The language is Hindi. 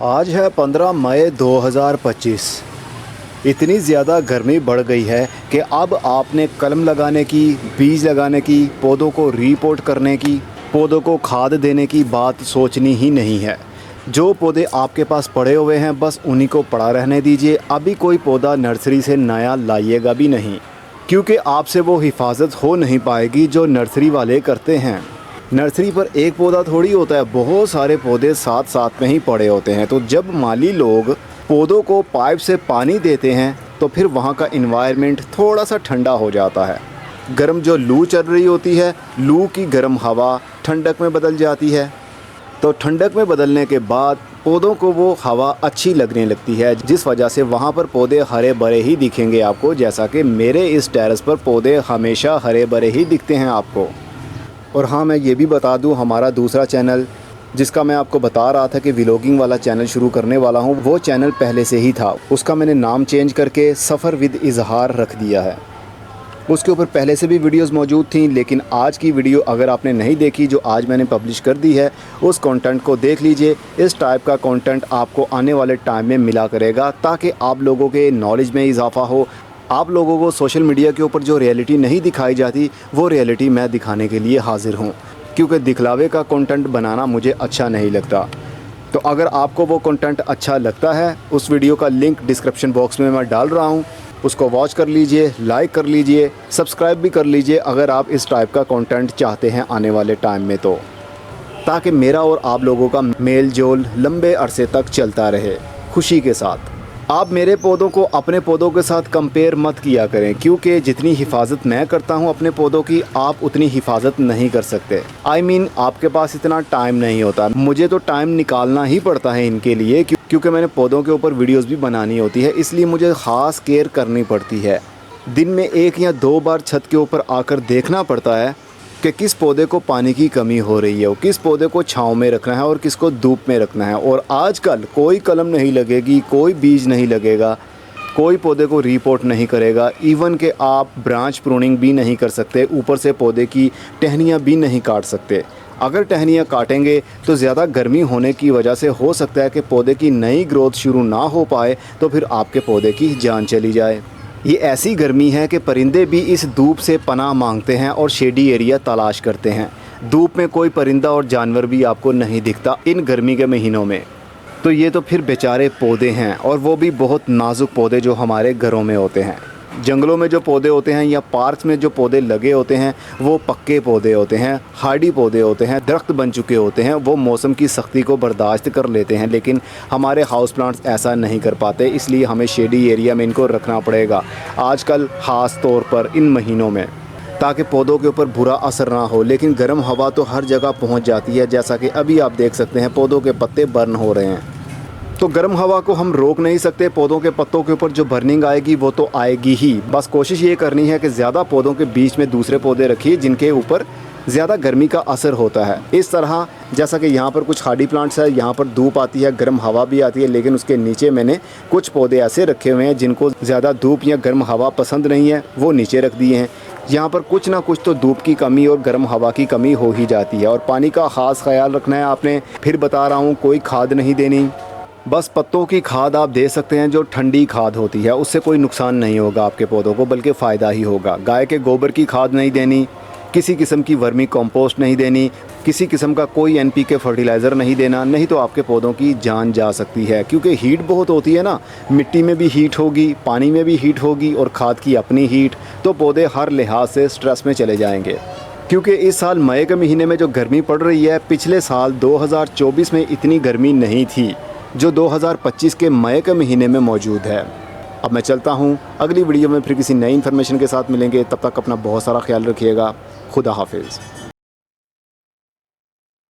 आज है 15 मई 2025। इतनी ज़्यादा गर्मी बढ़ गई है कि अब आपने कलम लगाने की, बीज लगाने की, पौधों को रीपोर्ट करने की, पौधों को खाद देने की बात सोचनी ही नहीं है। जो पौधे आपके पास पड़े हुए हैं बस उन्हीं को पड़ा रहने दीजिए। अभी कोई पौधा नर्सरी से नया लाइएगा भी नहीं, क्योंकि आपसे वो हिफाजत हो नहीं पाएगी जो नर्सरी वाले करते हैं। नर्सरी पर एक पौधा थोड़ी होता है, बहुत सारे पौधे साथ साथ में ही पड़े होते हैं। तो जब माली लोग पौधों को पाइप से पानी देते हैं तो फिर वहाँ का इन्वायरमेंट थोड़ा सा ठंडा हो जाता है। गर्म जो लू चल रही होती है, लू की गर्म हवा ठंडक में बदल जाती है। तो ठंडक में बदलने के बाद पौधों को वो हवा अच्छी लगने लगती है, जिस वजह से वहाँ पर पौधे हरे भरे ही दिखेंगे आपको। जैसा कि मेरे इस टेरेस पर पौधे हमेशा हरे भरे ही दिखते हैं आपको। और हाँ, मैं ये भी बता दूँ, हमारा दूसरा चैनल जिसका मैं आपको बता रहा था कि व्लॉगिंग वाला चैनल शुरू करने वाला हूँ, वो चैनल पहले से ही था। उसका मैंने नाम चेंज करके सफ़र विद इजहार रख दिया है। उसके ऊपर पहले से भी वीडियोस मौजूद थी, लेकिन आज की वीडियो अगर आपने नहीं देखी जो आज मैंने पब्लिश कर दी है, उस कंटेंट को देख लीजिए। इस टाइप का कंटेंट आपको आने वाले टाइम में मिला करेगा, ताकि आप लोगों के नॉलेज में इजाफा हो। आप लोगों को सोशल मीडिया के ऊपर जो रियलिटी नहीं दिखाई जाती, वो रियलिटी मैं दिखाने के लिए हाजिर हूँ, क्योंकि दिखलावे का कंटेंट बनाना मुझे अच्छा नहीं लगता। तो अगर आपको वो कंटेंट अच्छा लगता है, उस वीडियो का लिंक डिस्क्रिप्शन बॉक्स में मैं डाल रहा हूँ, उसको वॉच कर लीजिए, लाइक कर लीजिए, सब्सक्राइब भी कर लीजिए अगर आप इस टाइप का कंटेंट चाहते हैं आने वाले टाइम में, तो ताकि मेरा और आप लोगों का मेल जोल लंबे अरसे तक चलता रहे खुशी के साथ। आप मेरे पौधों को अपने पौधों के साथ कंपेयर मत किया करें, क्योंकि जितनी हिफाजत मैं करता हूं अपने पौधों की, आप उतनी हिफाजत नहीं कर सकते। आपके पास इतना टाइम नहीं होता। मुझे तो टाइम निकालना ही पड़ता है इनके लिए, क्योंकि मैंने पौधों के ऊपर वीडियोस भी बनानी होती है, इसलिए मुझे ख़ास केयर करनी पड़ती है। दिन में 1 या 2 बार छत के ऊपर आकर देखना पड़ता है कि किस पौधे को पानी की कमी हो रही है, किस पौधे को छांव में रखना है और किसको धूप में रखना है। और आजकल कोई कलम नहीं लगेगी, कोई बीज नहीं लगेगा, कोई पौधे को रिपोर्ट नहीं करेगा। इवन कि आप ब्रांच प्रूनिंग भी नहीं कर सकते, ऊपर से पौधे की टहनियाँ भी नहीं काट सकते। अगर टहनियाँ काटेंगे तो ज़्यादा गर्मी होने की वजह से हो सकता है कि पौधे की नई ग्रोथ शुरू ना हो पाए, तो फिर आपके पौधे की जान चली जाए। ये ऐसी गर्मी है कि परिंदे भी इस धूप से पनाह मांगते हैं और शेडी एरिया तलाश करते हैं। धूप में कोई परिंदा और जानवर भी आपको नहीं दिखता इन गर्मी के महीनों में। तो ये तो फिर बेचारे पौधे हैं, और वो भी बहुत नाजुक पौधे जो हमारे घरों में होते हैं। जंगलों में जो पौधे होते हैं या पार्क में जो पौधे लगे होते हैं, वो पक्के पौधे होते हैं, हार्डी पौधे होते हैं, दरख्त बन चुके होते हैं। वो मौसम की सख्ती को बर्दाश्त कर लेते हैं, लेकिन हमारे हाउस प्लांट्स ऐसा नहीं कर पाते, इसलिए हमें शेडी एरिया में इनको रखना पड़ेगा आजकल, ख़ास तौर पर इन महीनों में, ताकि पौधों के ऊपर बुरा असर ना हो। लेकिन गर्म हवा तो हर जगह पहुँच जाती है, जैसा कि अभी आप देख सकते हैं पौधों के पत्ते बर्न हो रहे हैं। तो गर्म हवा को हम रोक नहीं सकते, पौधों के पत्तों के ऊपर जो बर्निंग आएगी वो तो आएगी ही। बस कोशिश ये करनी है कि ज़्यादा पौधों के बीच में दूसरे पौधे रखिए जिनके ऊपर ज़्यादा गर्मी का असर होता है। इस तरह जैसा कि यहाँ पर कुछ हार्डी प्लांट्स है, यहाँ पर धूप आती है, गर्म हवा भी आती है, लेकिन उसके नीचे मैंने कुछ पौधे ऐसे रखे हुए हैं जिनको ज़्यादा धूप या गर्म हवा पसंद नहीं है, वो नीचे रख दिए हैं। यहाँ पर कुछ ना कुछ तो धूप की कमी और गर्म हवा की कमी हो ही जाती है। और पानी का ख़ास ख्याल रखना है आपने। फिर बता रहा हूँ, कोई खाद नहीं देनी, बस पत्तों की खाद आप दे सकते हैं जो ठंडी खाद होती है, उससे कोई नुकसान नहीं होगा आपके पौधों को, बल्कि फ़ायदा ही होगा। गाय के गोबर की खाद नहीं देनी, किसी किस्म की वर्मी कंपोस्ट नहीं देनी, किसी किस्म का कोई NPK फर्टिलाइज़र नहीं देना, नहीं तो आपके पौधों की जान जा सकती है। क्योंकि हीट बहुत होती है ना, मिट्टी में भी हीट होगी, पानी में भी हीट होगी और खाद की अपनी हीट, तो पौधे हर लिहाज से स्ट्रेस में चले जाएंगे। क्योंकि इस साल मई के महीने में जो गर्मी पड़ रही है, पिछले साल 2024 में इतनी गर्मी नहीं थी जो 2025 के मई के महीने में मौजूद है। अब मैं चलता हूँ, अगली वीडियो में फिर किसी नई इन्फॉर्मेशन के साथ मिलेंगे। तब तक अपना बहुत सारा ख्याल रखिएगा। खुदा हाफिज़।